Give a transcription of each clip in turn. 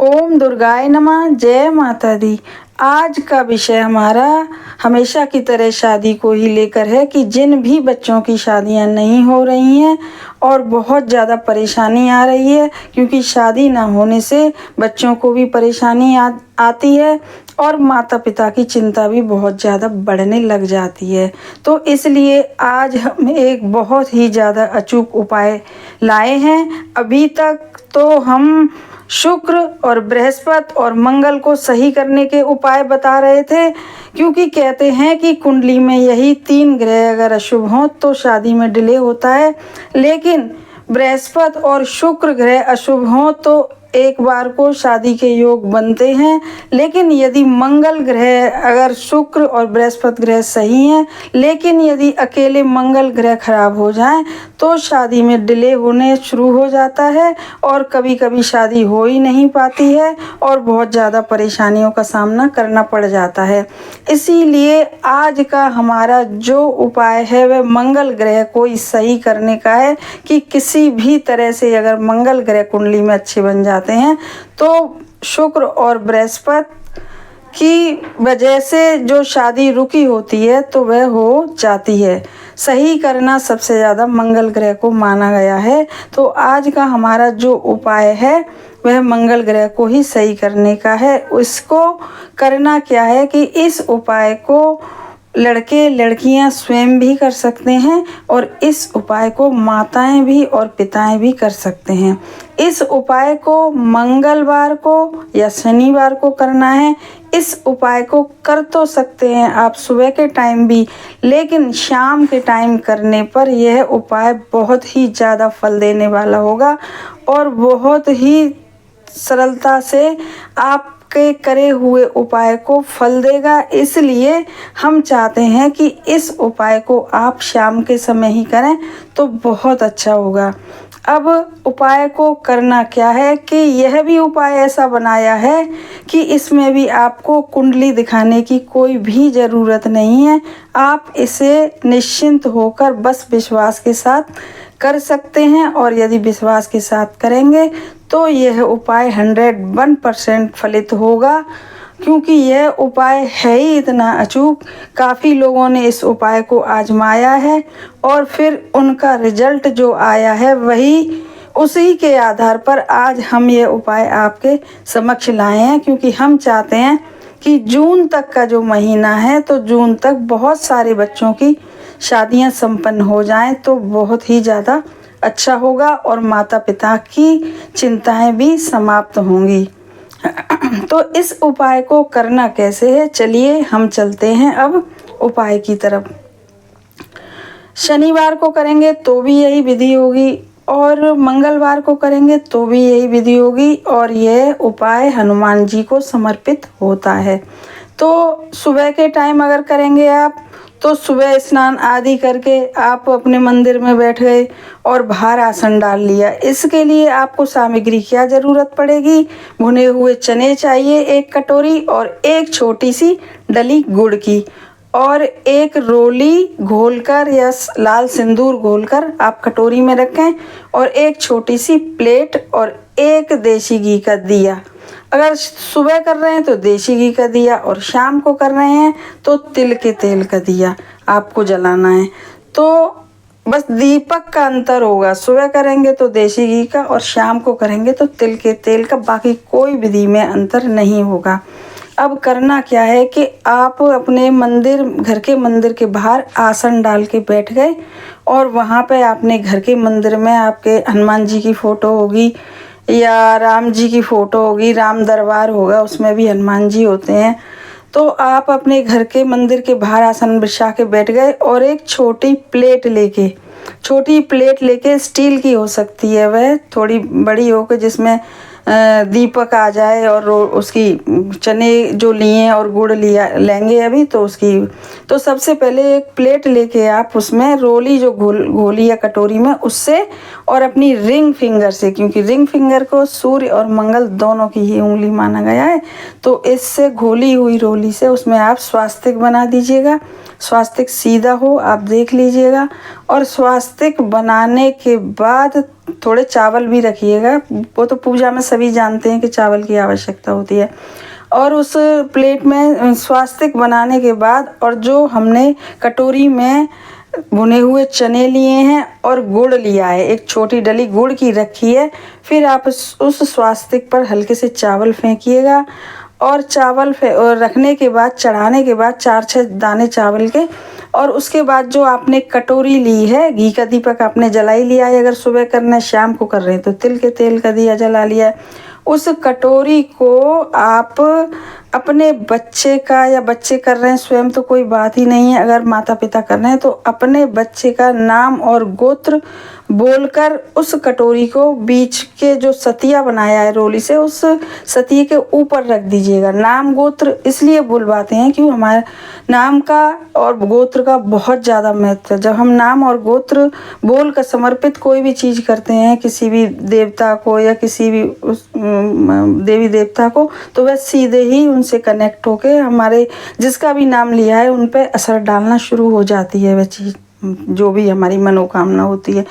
ओम दुर्गाय नमः। जय माता दी। आज का विषय हमारा हमेशा की तरह शादी को ही लेकर है कि जिन भी बच्चों की शादियां नहीं हो रही हैं और बहुत ज़्यादा परेशानी आ रही है, क्योंकि शादी ना होने से बच्चों को भी परेशानी आती है और माता पिता की चिंता भी बहुत ज़्यादा बढ़ने लग जाती है। तो इसलिए आज हम एक बहुत ही ज़्यादा अचूक उपाय लाए हैं। अभी तक तो हम शुक्र और बृहस्पति और मंगल को सही करने के उपाय बता रहे थे, क्योंकि कहते हैं कि कुंडली में यही 3 ग्रह अगर अशुभ हों तो शादी में डिले होता है। लेकिन बृहस्पति और शुक्र ग्रह अशुभ हों तो एक बार को शादी के योग बनते हैं। लेकिन यदि मंगल ग्रह अगर शुक्र और बृहस्पति ग्रह सही हैं, लेकिन यदि अकेले मंगल ग्रह खराब हो जाएं तो शादी में डिले होने शुरू हो जाता है और कभी कभी शादी हो ही नहीं पाती है और बहुत ज़्यादा परेशानियों का सामना करना पड़ जाता है। इसीलिए आज का हमारा जो उपाय है वह मंगल ग्रह को ही सही करने का है कि किसी भी तरह से अगर मंगल ग्रह कुंडली में अच्छे बन जाते हैं तो शुक्र और बृहस्पति की वजह से जो शादी रुकी होती है तो वह हो जाती है। सही करना सबसे ज़्यादा मंगल ग्रह को माना गया है। तो आज का हमारा जो उपाय है वह मंगल ग्रह को ही सही करने का है। उसको करना क्या है कि इस उपाय को लड़के लड़कियां स्वयं भी कर सकते हैं और इस उपाय को माताएं भी और पिताएं भी कर सकते हैं। इस उपाय को मंगलवार को या शनिवार को करना है। इस उपाय को कर तो सकते हैं आप सुबह के टाइम भी, लेकिन शाम के टाइम करने पर यह उपाय बहुत ही ज़्यादा फल देने वाला होगा और बहुत ही सरलता से आप के करे हुए उपाय को फल देगा। इसलिए हम चाहते हैं कि इस उपाय को आप शाम के समय ही करें तो बहुत अच्छा होगा। अब उपाय को करना क्या है कि यह भी उपाय ऐसा बनाया है कि इसमें भी आपको कुंडली दिखाने की कोई भी ज़रूरत नहीं है। आप इसे निश्चिंत होकर बस विश्वास के साथ कर सकते हैं और यदि विश्वास के साथ करेंगे तो यह उपाय 101% फलित होगा, क्योंकि यह उपाय है ही इतना अचूक। काफ़ी लोगों ने इस उपाय को आजमाया है और फिर उनका रिजल्ट जो आया है वही उसी के आधार पर आज हम ये उपाय आपके समक्ष लाए हैं, क्योंकि हम चाहते हैं कि जून तक का जो महीना है तो जून तक बहुत सारे बच्चों की शादियां संपन्न हो जाएं तो बहुत ही ज़्यादा अच्छा होगा और माता पिता की चिंताएं भी समाप्त होंगी। तो इस उपाय को करना कैसे है, चलिए हम चलते हैं अब उपाय की तरफ। शनिवार को करेंगे तो भी यही विधि होगी और मंगलवार को करेंगे तो भी यही विधि होगी और यह उपाय हनुमान जी को समर्पित होता है। तो सुबह के टाइम अगर करेंगे आप तो सुबह स्नान आदि करके आप अपने मंदिर में बैठ गए और बाहर आसन डाल लिया। इसके लिए आपको सामग्री क्या ज़रूरत पड़ेगी, भुने हुए चने चाहिए 1 कटोरी और एक छोटी सी डली गुड़ की और एक रोली घोलकर या लाल सिंदूर घोलकर आप कटोरी में रखें और एक छोटी सी प्लेट और एक देसी घी का दिया। अगर सुबह कर रहे हैं तो देसी घी का दिया और शाम को कर रहे हैं तो तिल के तेल का दिया आपको जलाना है। तो बस दीपक का अंतर होगा, सुबह करेंगे तो देसी घी का और शाम को करेंगे तो तिल के तेल का, बाकी कोई विधि में अंतर नहीं होगा। अब करना क्या है कि आप अपने मंदिर, घर के मंदिर के बाहर आसन डाल के बैठ गए और वहाँ पे आपने घर के मंदिर में आपके हनुमान जी की फ़ोटो होगी या राम जी की फ़ोटो होगी, राम दरबार होगा उसमें भी हनुमान जी होते हैं। तो आप अपने घर के मंदिर के बाहर आसन बिछा के बैठ गए और एक छोटी प्लेट लेके स्टील की हो सकती है, वह थोड़ी बड़ी हो के जिसमें दीपक आ जाए और उसकी चने जो लिए और गुड़ लिया लेंगे अभी तो उसकी, तो सबसे पहले एक प्लेट लेके आप उसमें रोली जो घोली या कटोरी में उससे और अपनी रिंग फिंगर से, क्योंकि रिंग फिंगर को सूर्य और मंगल दोनों की ही उंगली माना गया है, तो इससे घोली हुई रोली से उसमें आप स्वास्तिक बना दीजिएगा। स्वास्तिक सीधा हो आप देख लीजिएगा और स्वास्तिक बनाने के बाद थोड़े चावल भी रखिएगा, वो तो पूजा में सभी जानते हैं कि चावल की आवश्यकता होती है। और उस प्लेट में स्वास्तिक बनाने के बाद और जो हमने कटोरी में भुने हुए चने लिए हैं और गुड़ लिया है, एक छोटी डली गुड़ की रखी है, फिर आप उस स्वास्तिक पर हल्के से चावल फेंकिएगा और चावल और रखने के बाद, चढ़ाने के बाद 4-6 दाने चावल के, और उसके बाद जो आपने कटोरी ली है, घी का दीपक आपने जला ही लिया है, अगर सुबह करना है शाम को कर रहे हैं तो तिल के तेल का दिया जला लिया है। उस कटोरी को आप अपने बच्चे का, या बच्चे कर रहे हैं स्वयं तो कोई बात ही नहीं है, अगर माता पिता कर रहे हैं तो अपने बच्चे का नाम और गोत्र बोलकर उस कटोरी को बीच के जो सतिया बनाया है रोली से, उस सतिये के ऊपर रख दीजिएगा। नाम गोत्र इसलिए बुलवाते हैं कि हमारे नाम का और गोत्र का बहुत ज़्यादा महत्व है। जब हम नाम और गोत्र बोल कर समर्पित कोई भी चीज़ करते हैं किसी भी देवता को या किसी भी उस देवी देवता को, तो वह सीधे ही उनसे कनेक्ट होके हमारे जिसका भी नाम लिया है उन पे असर डालना शुरू हो जाती है। वह चीज़ जो भी हमारी मनोकामना होती है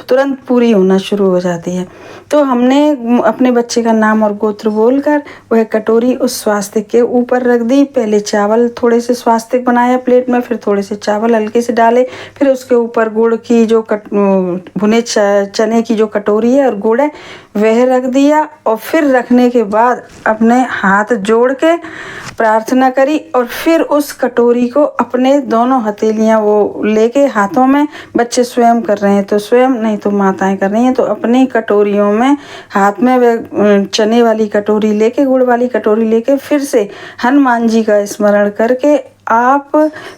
तुरंत पूरी होना शुरू हो जाती है। तो हमने अपने बच्चे का नाम और गोत्र बोलकर वह कटोरी उस स्वास्तिक के ऊपर रख दी। पहले चावल थोड़े से स्वास्तिक बनाया प्लेट में, फिर थोड़े से चावल हल्के से डाले, फिर उसके ऊपर गुड़ की जो भुने चने की जो कटोरी है और गुड़ है वह रख दिया। और फिर रखने के बाद अपने हाथ जोड़ के प्रार्थना करी और फिर उस कटोरी को अपने दोनों हथेलियाँ वो लेके हाथों में, बच्चे स्वयं कर रहे हैं तो स्वयं, नहीं तो माताएं कर रही हैं तो अपनी कटोरियों में हाथ में वे चने वाली कटोरी लेके, गुड़ वाली कटोरी लेके, फिर से हनुमान जी का स्मरण करके आप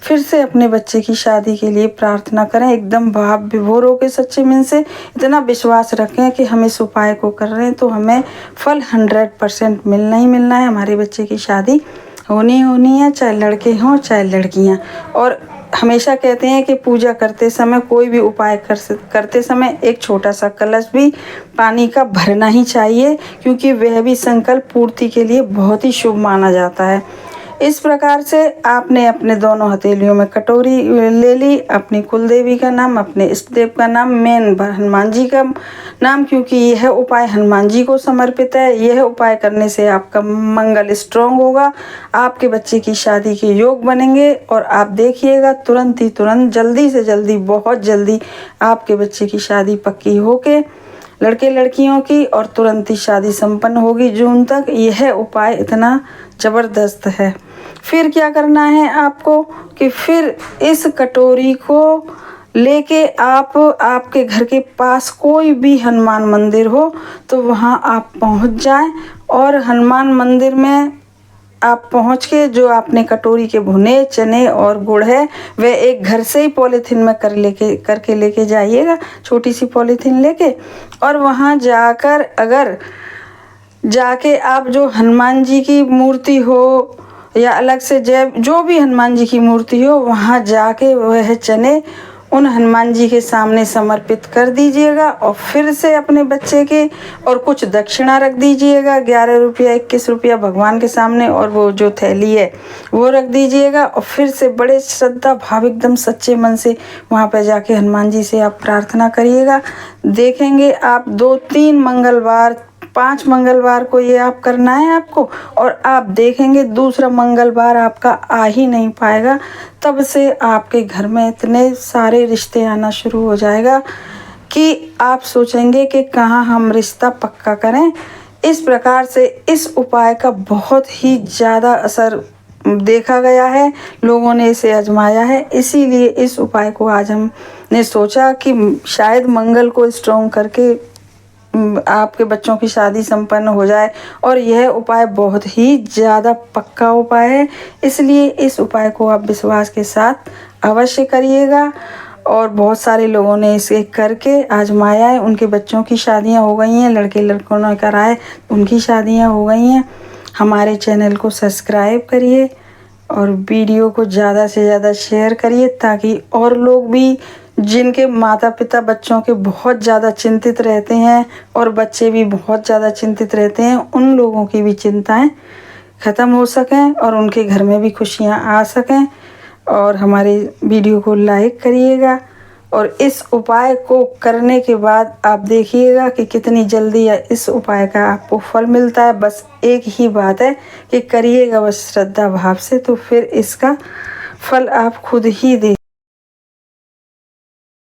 फिर से अपने बच्चे की शादी के लिए प्रार्थना करें। एकदम भाव विभोर होकर सच्चे मन से इतना विश्वास रखें कि हम इस उपाय को कर रहे हैं तो हमें फल 100% मिलना ही मिलना है। हमारे बच्चे की शादी होनी है, चाहे लड़के हों चाहे लड़कियां। और हमेशा कहते हैं कि पूजा करते समय, कोई भी उपाय करते समय एक छोटा सा कलश भी पानी का भरना ही चाहिए, क्योंकि वह भी संकल्प पूर्ति के लिए बहुत ही शुभ माना जाता है। इस प्रकार से आपने अपने दोनों हथेलियों में कटोरी ले ली, अपनी कुल देवी का नाम, अपने इष्ट देव का नाम, मेन हनुमान जी का नाम, क्योंकि यह उपाय हनुमान जी को समर्पित है। यह उपाय करने से आपका मंगल स्ट्रॉन्ग होगा, आपके बच्चे की शादी के योग बनेंगे और आप देखिएगा तुरंत जल्दी से जल्दी, बहुत जल्दी आपके बच्चे की शादी पक्की होके लड़के लड़कियों की, और तुरंत ही शादी संपन्न होगी जून तक। यह उपाय इतना ज़बरदस्त है। फिर क्या करना है आपको कि फिर इस कटोरी को लेके आप आपके घर के पास कोई भी हनुमान मंदिर हो तो वहाँ आप पहुँच जाएं, और हनुमान मंदिर में आप पहुँच के जो आपने कटोरी के भुने चने और गुड़ है वह एक घर से ही पॉलीथीन में करके लेके जाइएगा, छोटी सी पॉलीथीन लेके। और वहाँ जाकर अगर जाके आप जो हनुमान जी की मूर्ति हो या अलग से जो भी हनुमान जी की मूर्ति हो, वहाँ जाके वह चने उन हनुमान जी के सामने समर्पित कर दीजिएगा। और फिर से अपने बच्चे के और कुछ दक्षिणा रख दीजिएगा, 11 रुपया 21 रुपया भगवान के सामने, और वो जो थैली है वो रख दीजिएगा। और फिर से बड़े श्रद्धा भाव एकदम सच्चे मन से वहाँ पर जाके हनुमान जी से आप प्रार्थना करिएगा। देखेंगे आप 2-3 मंगलवार, 5 मंगलवार को ये आप करना है आपको, और आप देखेंगे दूसरा मंगलवार आपका आ ही नहीं पाएगा। तब से आपके घर में इतने सारे रिश्ते आना शुरू हो जाएगा कि आप सोचेंगे कि कहाँ हम रिश्ता पक्का करें। इस प्रकार से इस उपाय का बहुत ही ज़्यादा असर देखा गया है, लोगों ने इसे आजमाया है। इसीलिए इस उपाय को आज हमने सोचा कि शायद मंगल को स्ट्रॉन्ग करके आपके बच्चों की शादी संपन्न हो जाए। और यह उपाय बहुत ही ज़्यादा पक्का उपाय है, इसलिए इस उपाय को आप विश्वास के साथ अवश्य करिएगा। और बहुत सारे लोगों ने इसे करके आजमाया है, उनके बच्चों की शादियां हो गई हैं, लड़के लड़कों ने करा है उनकी शादियां हो गई हैं। हमारे चैनल को सब्सक्राइब करिए और वीडियो को ज़्यादा से ज़्यादा शेयर करिए, ताकि और लोग भी जिनके माता पिता बच्चों के बहुत ज़्यादा चिंतित रहते हैं और बच्चे भी बहुत ज़्यादा चिंतित रहते हैं, उन लोगों की भी चिंताएं ख़त्म हो सकें और उनके घर में भी खुशियां आ सकें। और हमारे वीडियो को लाइक करिएगा और इस उपाय को करने के बाद आप देखिएगा कि कितनी जल्दी इस उपाय का आपको फल मिलता है। बस एक ही बात है कि करिएगा बस श्रद्धा भाव से, तो फिर इसका फल आप खुद ही दे